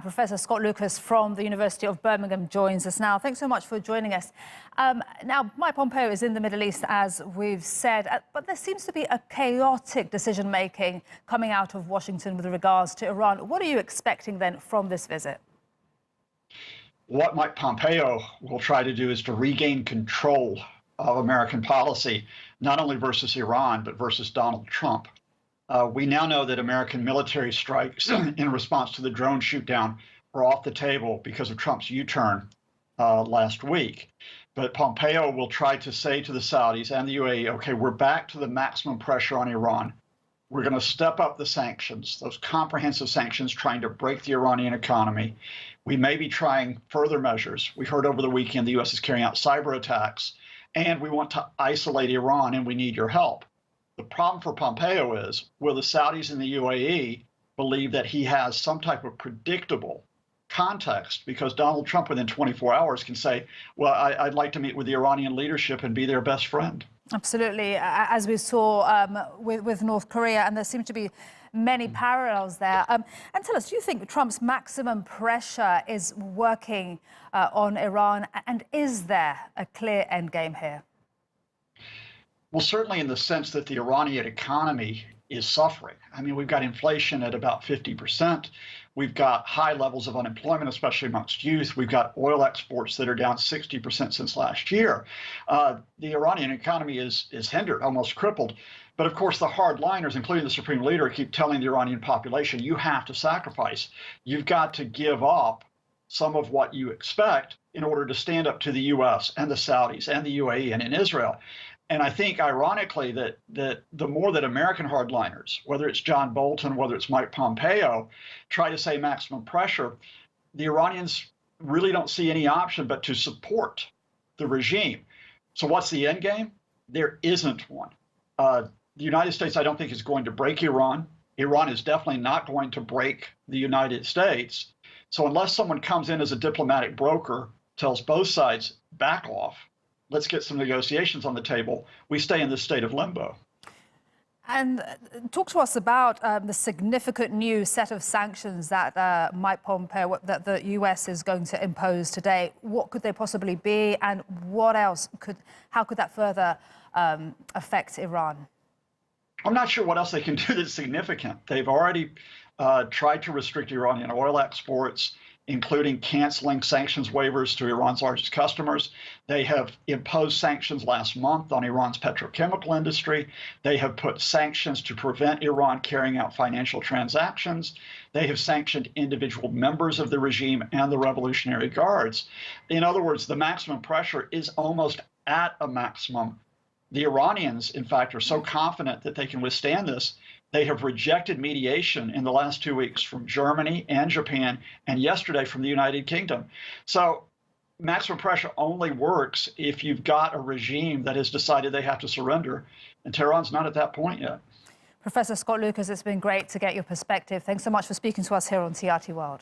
Professor Scott Lucas from the University of Birmingham joins us now. Thanks so much for joining us. Now, Mike Pompeo is in the Middle East, as we've said, but there seems to be a chaotic decision-making coming out of Washington with regards to Iran. What are you expecting then from this visit? What Mike Pompeo will try to do is to regain control of American policy, not only versus Iran, but versus Donald Trump. We now know that American military strikes in response to the drone shoot-down were off the table because of Trump's U-turn last week. But Pompeo will try to say to the Saudis and the UAE, okay, we're back to the maximum pressure on Iran. We're going to step up the sanctions, those comprehensive sanctions trying to break the Iranian economy. We may be trying further measures. We heard over the weekend the U.S. is carrying out cyber attacks, and we want to isolate Iran, and we need your help. The problem for Pompeo is, will the Saudis and the UAE believe that he has some type of predictable context? Because Donald Trump within 24 hours can say, well, I'd like to meet with the Iranian leadership and be their best friend. Absolutely, as we saw with North Korea, and there seem to be many parallels there. And tell us, do you think Trump's maximum pressure is working on Iran, and is there a clear endgame here? Well, certainly in the sense that the Iranian economy is suffering. I mean, we've got inflation at about 50%. We've got high levels of unemployment, especially amongst youth. We've got oil exports that are down 60% since last year. The Iranian economy is hindered, almost crippled. But of course, the hardliners, including the supreme leader, keep telling the Iranian population, you have to sacrifice. You've got to give up some of what you expect in order to stand up to the U.S. and the Saudis and the UAE and in Israel. And I think, ironically, that the more that American hardliners, whether it's John Bolton, whether it's Mike Pompeo, try to say maximum pressure, the Iranians really don't see any option but to support the regime. So what's the end game? There isn't one. The United States, I don't think, is going to break Iran. Iran is definitely not going to break the United States. So unless someone comes in as a diplomatic broker, tells both sides, back off, let's get some negotiations on the table, we stay in this state of limbo. And talk to us about the significant new set of sanctions that Mike Pompeo, that the U.S. is going to impose today. What could they possibly be, and what else how could that further affect Iran? I'm not sure what else they can do that's significant. They've already tried to restrict Iranian oil exports, including canceling sanctions waivers to Iran's largest customers. They have imposed sanctions last month on Iran's petrochemical industry. They have put sanctions to prevent Iran carrying out financial transactions. They have sanctioned individual members of the regime and the Revolutionary Guards. In other words, the maximum pressure is almost at a maximum. The Iranians, in fact, are so confident that they can withstand this. They have rejected mediation in the last 2 weeks from Germany and Japan, and yesterday from the United Kingdom. So maximum pressure only works if you've got a regime that has decided they have to surrender, and Tehran's not at that point yet. Professor Scott Lucas, it's been great to get your perspective. Thanks so much for speaking to us here on TRT World.